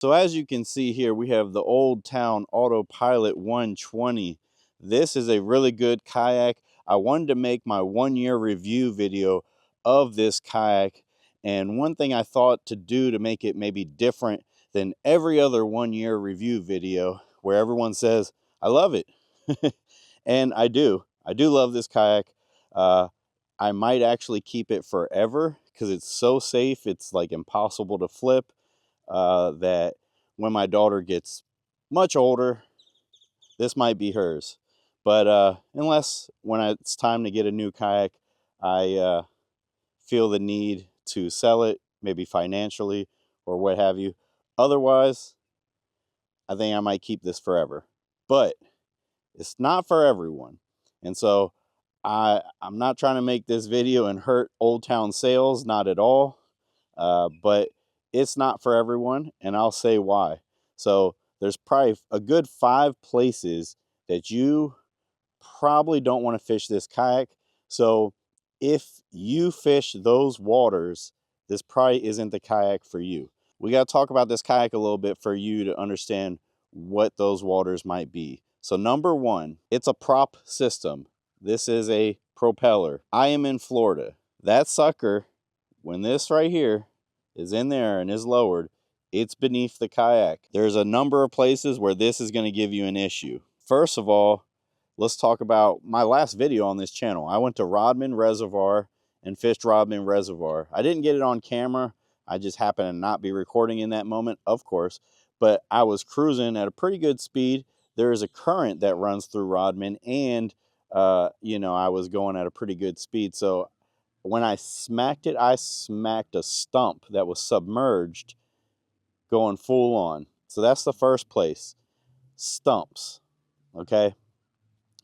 So as you can see here, we have the Old Town Autopilot 120. This is a really good kayak. I wanted to make my 1-year review video of this kayak. And one thing I thought to do to make it maybe different than every other 1-year review video where everyone says, I love it. And I do. I do love this kayak. I might actually keep it forever because it's so safe. It's like impossible to flip. That when my daughter gets much older, this might be hers. But unless when it's time to get a new kayak, I feel the need to sell it, maybe financially or what have you. Otherwise, I think I might keep this forever. But it's not for everyone. And so I'm not trying to make this video and hurt Old Town sales, not at all. But it's not for everyone, and I'll say why. So there's probably a good 5 places that you probably don't want to fish this kayak. So if you fish those waters, this probably isn't the kayak for you. We got to talk about this kayak a little bit for you to understand what those waters might be. So number 1, it's a prop system. This is a propeller. I am in Florida. That sucker, when this right here is in there and is lowered, it's beneath the kayak. There's a number of places where this is going to give you an issue. First of all, let's talk about my last video on this channel. I went to Rodman Reservoir and fished Rodman Reservoir. I didn't get it on camera. I just happened to not be recording in that moment, of course, but I was cruising at a pretty good speed. There is a current that runs through Rodman, and I was going at a pretty good speed. So when I smacked it, I smacked a stump that was submerged going full on. So that's the first place. Stumps, okay?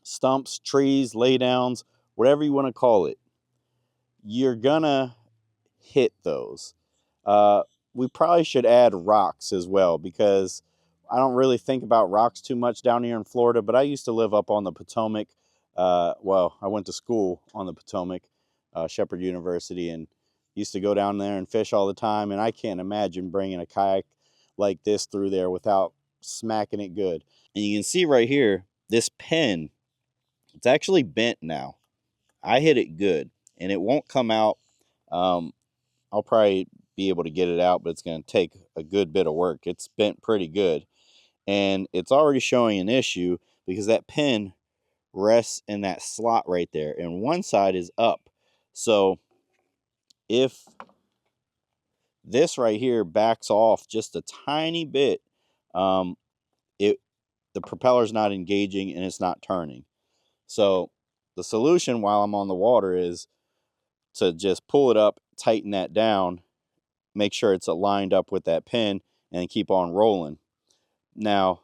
Stumps, trees, laydowns, whatever you want to call it. You're gonna hit those. We probably should add rocks as well, because I don't really think about rocks too much down here in Florida, but I used to live up on the Potomac. Well, I went to school on the Potomac, Shepherd University, and used to go down there and fish all the time. And I can't imagine bringing a kayak like this through there without smacking it good. And you can see right here, this pin, it's actually bent now. I hit it good, and it won't come out. I'll probably be able to get it out, but it's going to take a good bit of work. It's bent pretty good, and it's already showing an issue because that pin rests in that slot right there, and one side is up. So if this right here backs off just a tiny bit, the propeller's not engaging and it's not turning. So the solution while I'm on the water is to just pull it up, tighten that down, make sure it's aligned up with that pin, and keep on rolling. Now,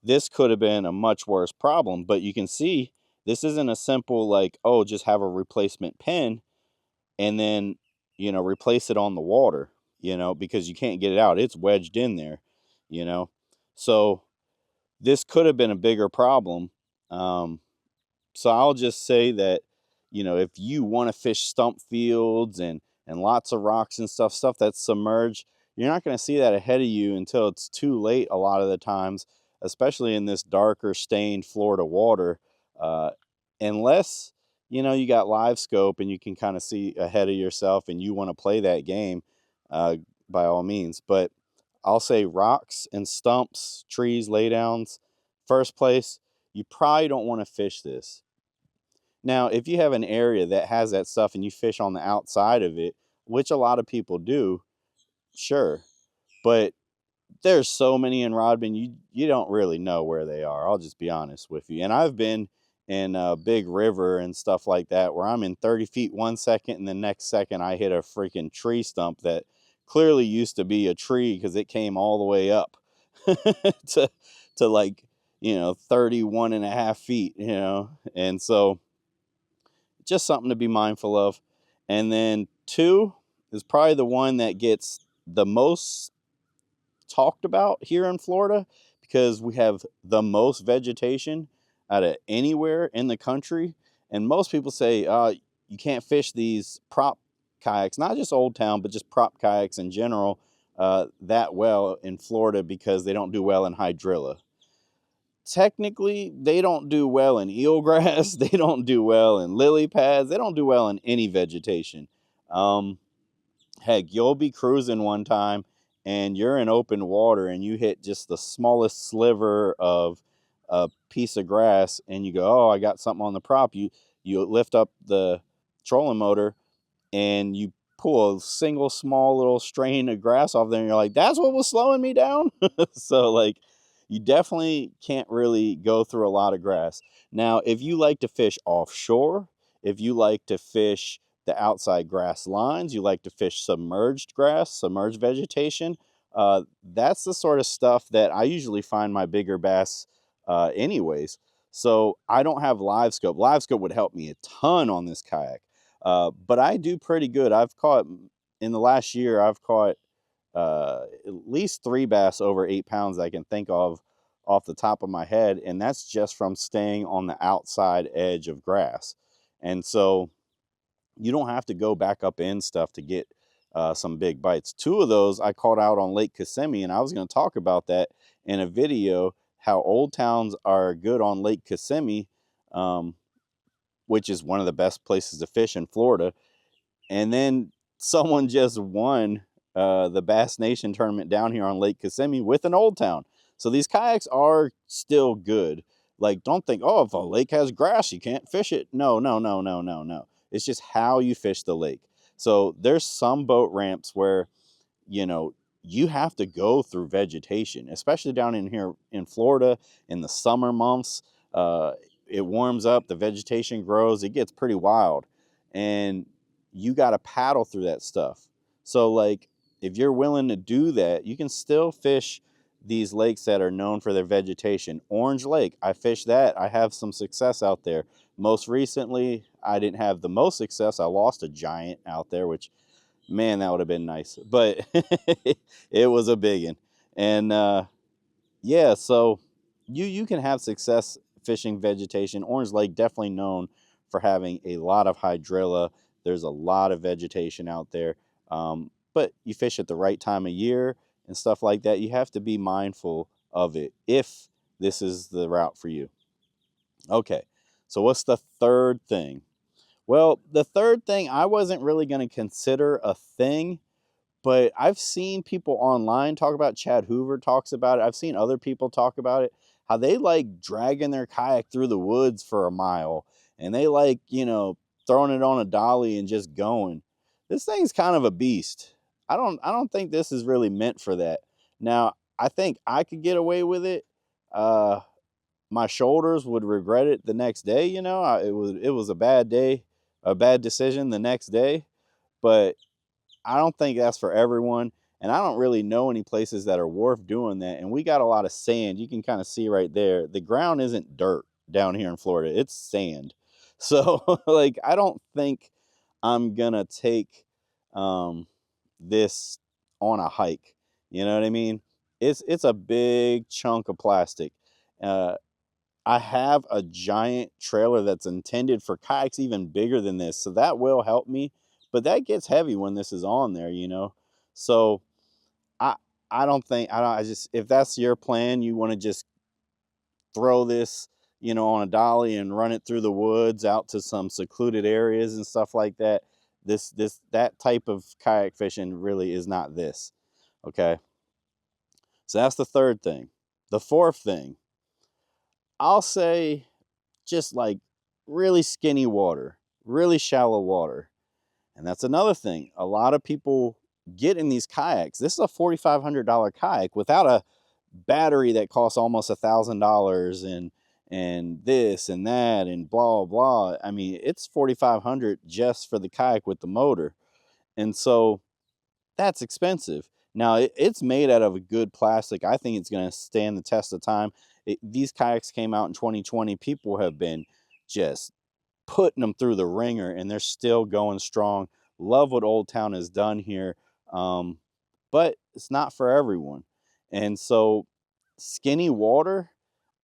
this could have been a much worse problem, but you can see this isn't a simple like, oh, just have a replacement pin and then, replace it on the water, because you can't get it out. It's wedged in there, So this could have been a bigger problem. So I'll just say that, if you want to fish stump fields and lots of rocks and stuff that's submerged, you're not going to see that ahead of you until it's too late a lot of the times, especially in this darker stained Florida water. Unless, you got live scope and you can kind of see ahead of yourself and you want to play that game, by all means. But I'll say rocks and stumps, trees, laydowns, first place, you probably don't want to fish this. Now, if you have an area that has that stuff and you fish on the outside of it, which a lot of people do, sure. But there's so many in Rodman, you don't really know where they are. I'll just be honest with you. And I've been in a big river and stuff like that where I'm in 30 feet 1 second and the next second I hit a freaking tree stump that clearly used to be a tree because it came all the way up to like, 31.5 feet, And so just something to be mindful of. And then 2 is probably the one that gets the most talked about here in Florida because we have the most vegetation out of anywhere in the country. And most people say, you can't fish these prop kayaks, not just Old Town, but just prop kayaks in general, that well in Florida because they don't do well in hydrilla. Technically, they don't do well in eelgrass. They don't do well in lily pads. They don't do well in any vegetation. Um, Heck, you'll be cruising one time and you're in open water and you hit just the smallest sliver of a piece of grass and you go, oh, I got something on the prop. You lift up the trolling motor and you pull a single small little strain of grass off there and you're like, that's what was slowing me down. So like, you definitely can't really go through a lot of grass. Now if you like to fish offshore, if you like to fish the outside grass lines, you like to fish submerged grass, submerged vegetation, that's the sort of stuff that I usually find my bigger bass anyways. So I don't have live scope. Live scope would help me a ton on this kayak. But I do pretty good. I've caught in the last year, I've caught at least 3 bass over 8 pounds I can think of off the top of my head. And that's just from staying on the outside edge of grass. And so you don't have to go back up in stuff to get some big bites. 2 of those I caught out on Lake Kissimmee, and I was going to talk about that in a video, how old towns are good on Lake Kissimmee, which is one of the best places to fish in Florida. And then someone just won the Bass Nation tournament down here on Lake Kissimmee with an old town. So these kayaks are still good. Like, don't think, oh, if a lake has grass, you can't fish it. No, no, no, no, no, no. It's just how you fish the lake. So there's some boat ramps where, you know, you have to go through vegetation, especially down in here in Florida in the summer months. It warms up, the vegetation grows, it gets pretty wild. And you got to paddle through that stuff. So like, if you're willing to do that, you can still fish these lakes that are known for their vegetation. Orange Lake, I fish that. I have some success out there. Most recently, I didn't have the most success. I lost a giant out there, which, man, that would have been nice. But it was a big one. And yeah, so you can have success fishing vegetation. Orange Lake definitely known for having a lot of hydrilla. There's a lot of vegetation out there. But you fish at the right time of year and stuff like that. You have to be mindful of it if this is the route for you. Okay, so what's the third thing? Well, the third thing I wasn't really going to consider a thing, but I've seen people online talk about. Chad Hoover talks about it. I've seen other people talk about it, how they like dragging their kayak through the woods for a mile and they like, you know, throwing it on a dolly and just going. This thing's kind of a beast. I don't think this is really meant for that. Now, I think I could get away with it. My shoulders would regret it the next day, you know. It was a bad day, a bad decision the next day, but I don't think that's for everyone. And I don't really know any places that are worth doing that. And we got a lot of sand. You can kind of see right there. The ground isn't dirt down here in Florida. It's sand. So like, I don't think I'm going to take this on a hike. You know what I mean? It's a big chunk of plastic. Uh, I have a giant trailer that's intended for kayaks even bigger than this. So that will help me, but that gets heavy when this is on there, you know? So I, I just, if that's your plan, you want to just throw this, you know, on a dolly and run it through the woods out to some secluded areas and stuff like that. That type of kayak fishing really is not this. Okay. So that's the third thing. The fourth thing, I'll say, just like really skinny water, really shallow water. And that's another thing. A lot of people get in these kayaks. This is a $4,500 kayak without a battery that costs almost $1,000 and this and that and blah blah. I mean, it's $4,500 just for the kayak with the motor. And so that's expensive. Now, it's made out of a good plastic. I think it's going to stand the test of time. These kayaks came out in 2020. People have been just putting them through the ringer, and they're still going strong. Love what Old Town has done here, but it's not for everyone. And so, skinny water,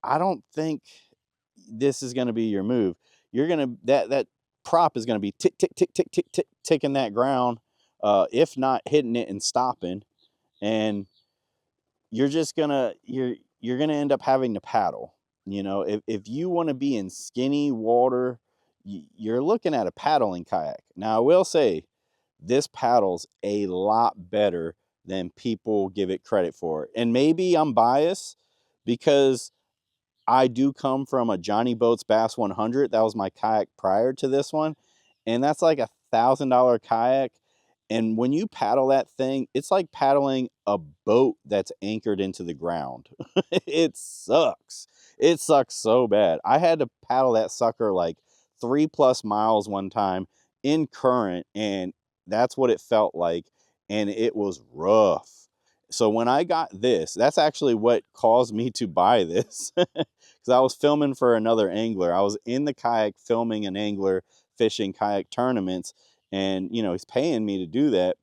I don't think this is going to be your move. You're going to that prop is going to be tick tick tick tick tick tick ticking that ground, if not hitting it and stopping. and you're just gonna you're gonna end up having to paddle. You know, if you want to be in skinny water, you're looking at a paddling kayak. Now I will say this paddles a lot better than people give it credit for, and maybe I'm biased because I do come from a Johnny Boats Bass 100. That was my kayak prior to this one. And that's like $1,000 kayak. And when you paddle that thing, it's like paddling a boat that's anchored into the ground. It sucks. It sucks so bad. I had to paddle that sucker like 3+ miles one time in current, and that's what it felt like. And it was rough. So when I got this, that's actually what caused me to buy this. Because I was filming for another angler. I was in the kayak filming an angler fishing kayak tournaments, and you know, he's paying me to do that.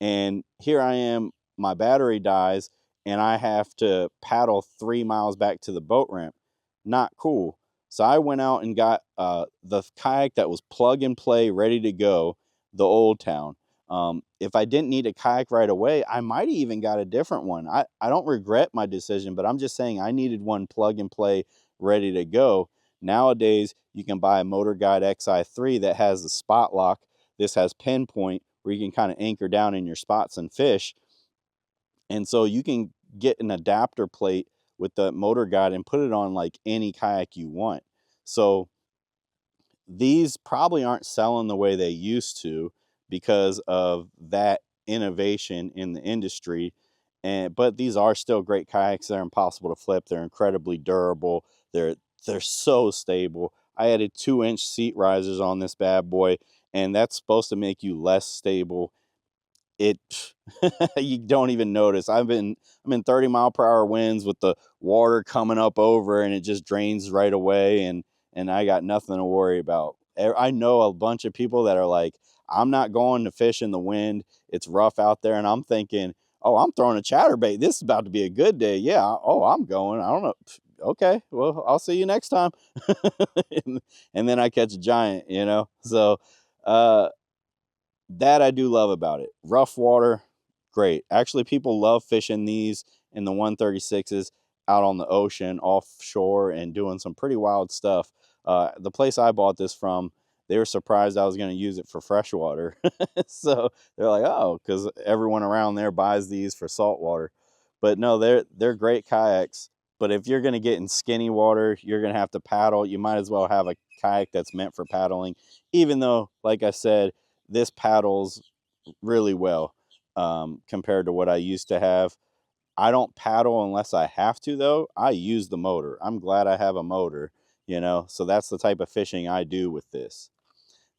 And here I am, my battery dies, and I have to paddle 3 miles back to the boat ramp. Not cool. So I went out and got the kayak that was plug and play, ready to go, the Old Town. If I didn't need a kayak right away, I might have even got a different one. I don't regret my decision, but I'm just saying I needed one plug and play ready to go. Nowadays, you can buy a Motor Guide XI3 that has the spot lock. This has pinpoint where you can kind of anchor down in your spots and fish. And so you can get an adapter plate with the Motor Guide and put it on like any kayak you want. So these probably aren't selling the way they used to because of that innovation in the industry. And but these are still great kayaks. They're impossible to flip. They're incredibly durable. They're so stable. I added 2-inch seat risers on this bad boy, and that's supposed to make you less stable. It you don't even notice. I'm in 30-mile-per-hour winds with the water coming up over, and it just drains right away, and I got nothing to worry about. I know a bunch of people that are like, I'm not going to fish in the wind. It's rough out there, and I'm thinking, oh, I'm throwing a chatterbait. This is about to be a good day. Yeah. Oh, I'm going. I don't know. Okay. Well, I'll see you next time. And then I catch a giant. So uh that I do love about it. Rough water, great. Actually, people love fishing these in the 136s out on the ocean, offshore, and doing some pretty wild stuff. The place I bought this from, they were surprised I was going to use it for freshwater. So they're like, oh, because everyone around there buys these for saltwater. But no, they're great kayaks. But if you're going to get in skinny water, you're going to have to paddle. You might as well have a kayak that's meant for paddling, even though, like I said, this paddles really well compared to what I used to have. I don't paddle unless I have to, though. I use the motor. I'm glad I have a motor, so that's the type of fishing I do with this.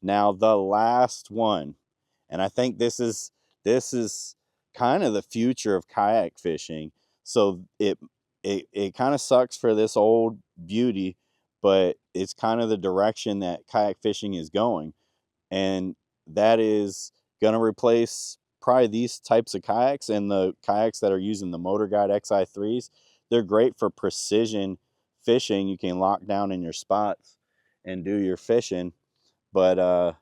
Now, the last one, and I think this is kind of the future of kayak fishing. So it kind of sucks for this old beauty, but it's kind of the direction that kayak fishing is going, and that is going to replace probably these types of kayaks and the kayaks that are using the Motor Guide XI3s. They're great for precision fishing. You can lock down in your spots and do your fishing, but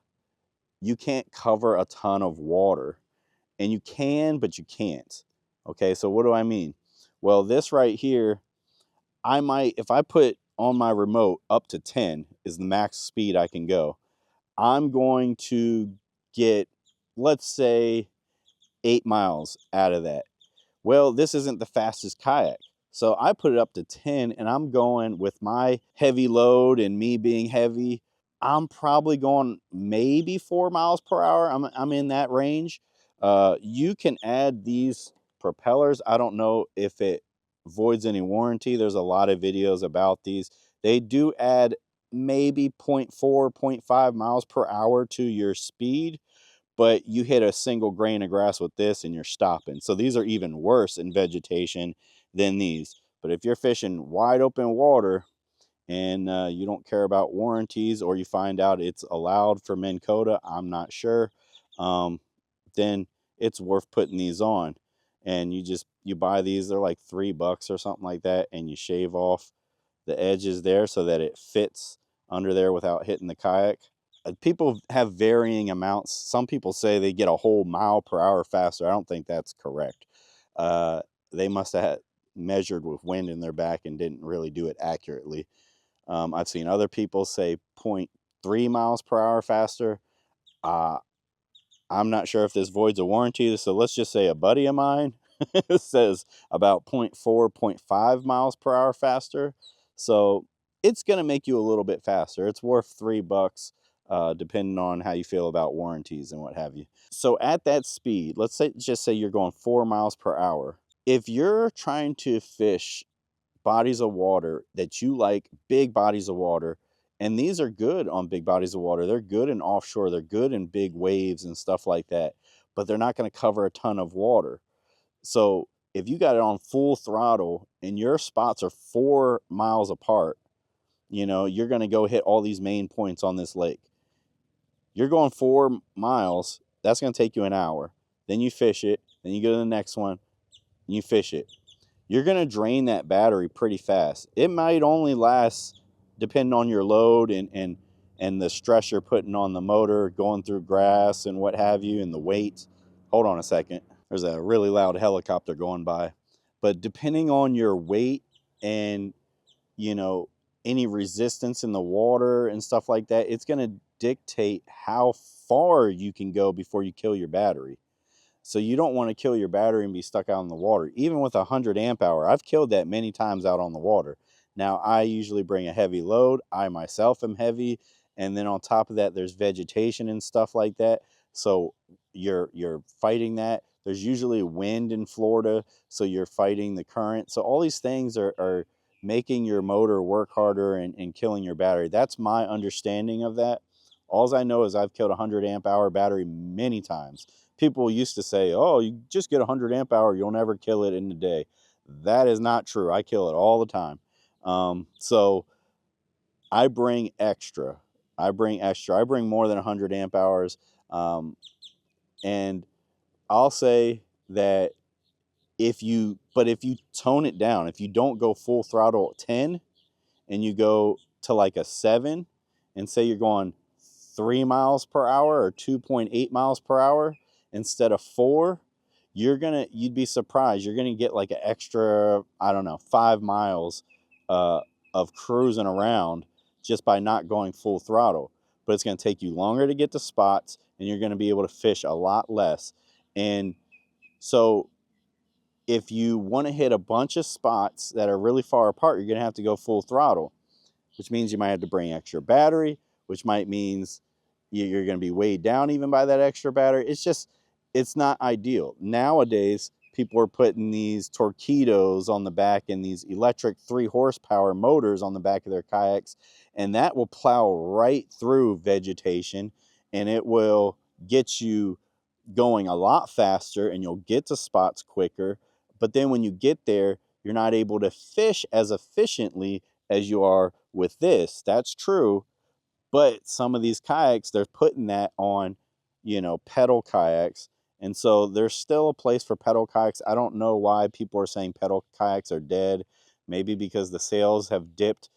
you can't cover a ton of water. And you can, but you can't. Okay, so what do I mean? Well, this right here, I might, if I put on my remote up to 10 is the max speed I can go, I'm going to get, let's say, 8 miles out of that. Well, this isn't the fastest kayak. So I put it up to 10, and I'm going with my heavy load and me being heavy. I'm probably going maybe 4 miles per hour. I'm in that range. You can add these propellers. I don't know if it voids any warranty. There's a lot of videos about these. They do add maybe 0.4, 0.5 miles per hour to your speed, but you hit a single grain of grass with this and you're stopping. So these are even worse in vegetation than these. But if you're fishing wide open water and you don't care about warranties, or you find out it's allowed for Minn Kota, I'm not sure, then it's worth putting these on. And you buy these, they're like $3 or something like that, and you shave off the edges there so that it fits under there without hitting the kayak. People have varying amounts. Some people say they get a whole mile per hour faster. I don't think that's correct. uh, they must have measured with wind in their back and didn't really do it accurately. I've seen other people say 0.3 miles per hour faster. uh, I'm not sure if this voids a warranty, so let's just say a buddy of mine says about zero point 0.4, 0.5 miles per hour faster. So it's going to make you a little bit faster. It's worth $3, depending on how you feel about warranties and what have you. So at that speed, let's say, just say you're going 4 miles per hour. If you're trying to fish bodies of water that you like, big bodies of water, and these are good on big bodies of water. They're good in offshore. They're good in big waves and stuff like that, but they're not going to cover a ton of water. So if you got it on full throttle and your spots are 4 miles apart, you know, you're going to go hit all these main points on this lake. You're going 4 miles. That's going to take you an hour. Then you fish it. Then you go to the next one and you fish it. You're going to drain that battery pretty fast. It might only last, depending on your load and the stress you're putting on the motor, going through grass and what have you, and the weight. Hold on a second. There's a really loud helicopter going by. But depending on your weight and, you know, any resistance in the water and stuff like that, it's going to dictate how far you can go before you kill your battery. So you don't want to kill your battery and be stuck out in the water. Even with 100 amp hour, I've killed that many times out on the water. Now, I usually bring a heavy load. I myself am heavy. And then on top of that, there's vegetation and stuff like that. So you're fighting that. There's usually wind in Florida, so you're fighting the current. So all these things are making your motor work harder and killing your battery. That's my understanding of that. All I know is I've killed a 100 amp hour battery many times. People used to say, oh, you just get 100 amp hour, you'll never kill it in a day. That is not true. I kill it all the time. So I bring extra. I bring more than 100 amp hours. And I'll say that if you tone it down, if you don't go full throttle at 10 and you go to like a 7 and say you're going 3 miles per hour or 2.8 miles per hour instead of 4, you'd be surprised. You're gonna get like an extra, I don't know, 5 miles of cruising around just by not going full throttle. But it's gonna take you longer to get to spots, and you're gonna be able to fish a lot less. And so if you want to hit a bunch of spots that are really far apart, you're gonna have to go full throttle, which means you might have to bring extra battery, which might means you're going to be weighed down even by that extra battery. It's not ideal. Nowadays, people are putting these torpedoes on the back and these electric 3 horsepower motors on the back of their kayaks, and that will plow right through vegetation, and it will get you going a lot faster, and you'll get to spots quicker. But then when you get there, you're not able to fish as efficiently as you are with this. That's true. But some of these kayaks, they're putting that on, you know, pedal kayaks. And so there's still a place for pedal kayaks. I don't know why people are saying pedal kayaks are dead. Maybe because the sales have dipped,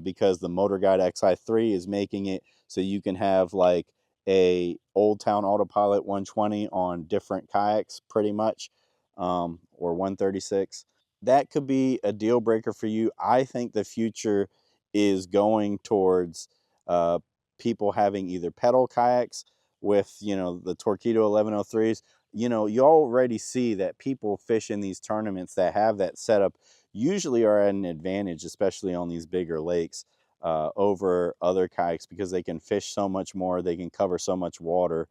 because the Motor Guide XI3 is making it so you can have like a Old Town Autopilot 120 on different kayaks pretty much, or 136. That could be a deal breaker for you. I think the future is going towards uh, people having either pedal kayaks with, you know, the Torpedo 1103s. You know, you already see that people fish in these tournaments that have that setup usually are at an advantage, especially on these bigger lakes, over other kayaks, because they can fish so much more, they can cover so much water.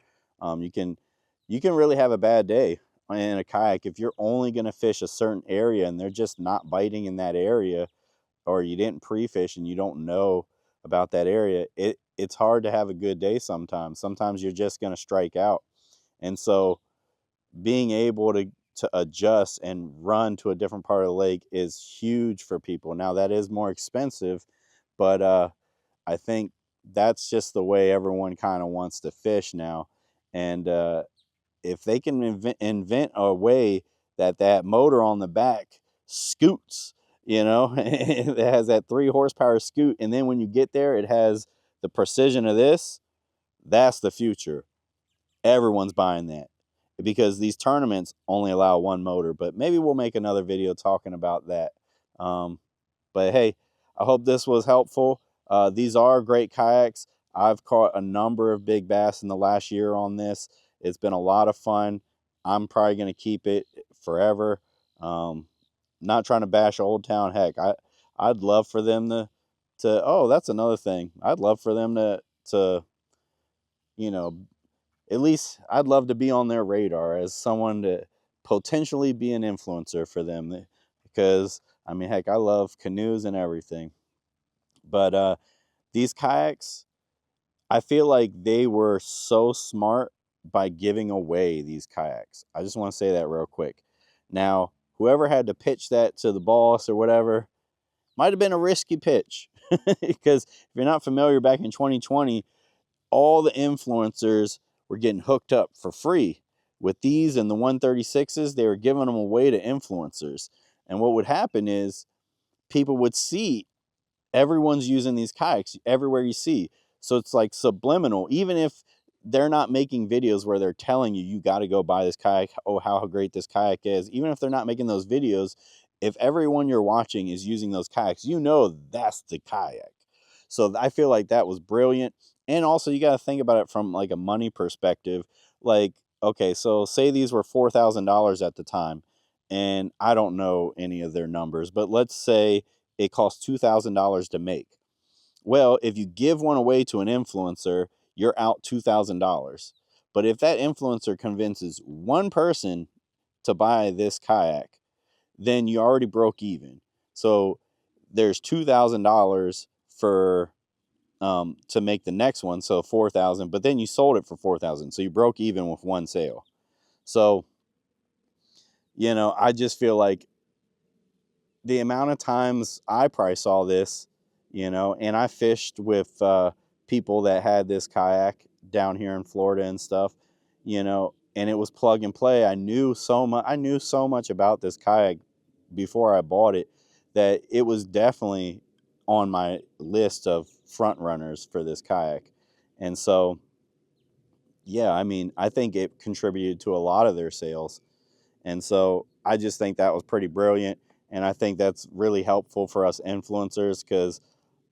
You can really have a bad day in a kayak if you're only going to fish a certain area and they're just not biting in that area, or you didn't pre-fish and you don't know about that area. It's hard to have a good day sometimes you're just going to strike out. And so being able to adjust and run to a different part of the lake is huge for people. Now that is more expensive, but I think that's just the way everyone kind of wants to fish now. And if they can invent a way that motor on the back scoots, you know, it has that 3 horsepower scoot, and then when you get there, it has the precision of this, that's the future. Everyone's buying that. because these tournaments only allow one motor. But maybe we'll make another video talking about that. But hey, I hope this was helpful. These are great kayaks. I've caught a number of big bass in the last year on this. It's been a lot of fun. I'm probably going to keep it forever. Not trying to bash Old Town. Heck, I'd love for them to oh, that's another thing. I'd love for them to you know, at least I'd love to be on their radar as someone to potentially be an influencer for them, because I mean, heck, I love canoes and everything. But these kayaks, I feel like they were so smart by giving away these kayaks. I just want to say that real quick. Now, whoever had to pitch that to the boss or whatever might have been a risky pitch, because if you're not familiar, back in 2020, all the influencers were getting hooked up for free with these and the 136s. They were giving them away to influencers. And what would happen is people would see everyone's using these kayaks everywhere you see. So it's like subliminal. Even if they're not making videos where they're telling you, you got to go buy this kayak, oh, how great this kayak is. Even if they're not making those videos, if everyone you're watching is using those kayaks, you know that's the kayak. So I feel like that was brilliant. And also, you got to think about it from like a money perspective. Like, okay, so say these were $4,000 at the time, and I don't know any of their numbers, but let's say it costs $2,000 to make. Well, if you give one away to an influencer, you're out $2,000. But if that influencer convinces one person to buy this kayak, then you already broke even. So there's $2,000 for to make the next one, so 4,000. But then you sold it for 4,000, so you broke even with one sale. So I just feel like the amount of times I probably saw this, and I fished with people that had this kayak down here in Florida and stuff, and it was plug and play. I knew so much about this kayak before I bought it, that it was definitely on my list of front runners for this kayak. And so, yeah, I mean, I think it contributed to a lot of their sales. And so I just think that was pretty brilliant. And I think that's really helpful for us influencers, because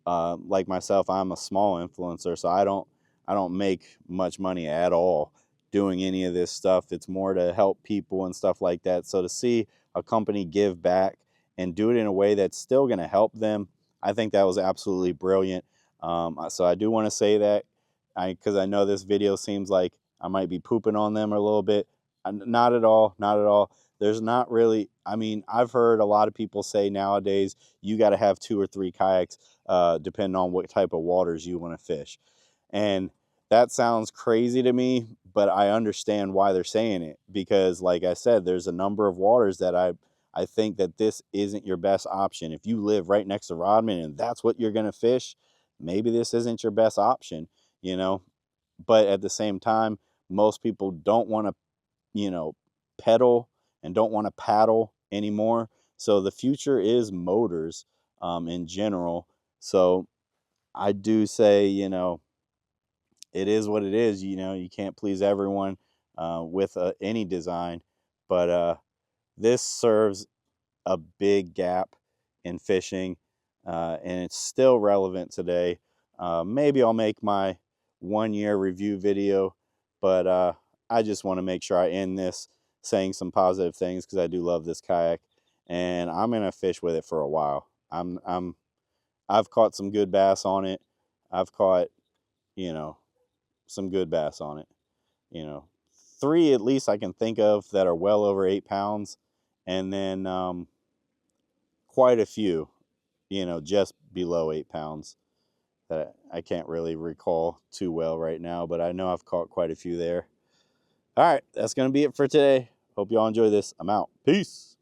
like myself, I'm a small influencer, so I don't make much money at all doing any of this stuff. It's more to help people and stuff like that. So to see a company give back and do it in a way that's still going to help them, I think that was absolutely brilliant. So I do want to say that, because I know this video seems like I might be pooping on them a little bit. Not at all, not at all. There's not really, I mean, I've heard a lot of people say nowadays you got to have 2 or 3 kayaks, depending on what type of waters you want to fish. And that sounds crazy to me, but I understand why they're saying it, because like I said, there's a number of waters that I think that this isn't your best option. If you live right next to Rodman and that's what you're going to fish, maybe this isn't your best option, you know. But at the same time, most people don't want to, pedal and don't want to paddle anymore. So the future is motors, in general. So I do say, it is what it is. You can't please everyone with any design. But this serves a big gap in fishing, and it's still relevant today. Maybe I'll make my 1-year review video, but I just want to make sure I end this saying some positive things, because I do love this kayak, and I'm gonna fish with it for a while. I've caught some good bass on it. I've caught, you know, some good bass on it. You know, 3 at least I can think of that are well over 8 pounds, and then quite a few, just below 8 pounds, that I can't really recall too well right now, but I know I've caught quite a few there. All right, that's going to be it for today. Hope y'all enjoy this. I'm out. Peace.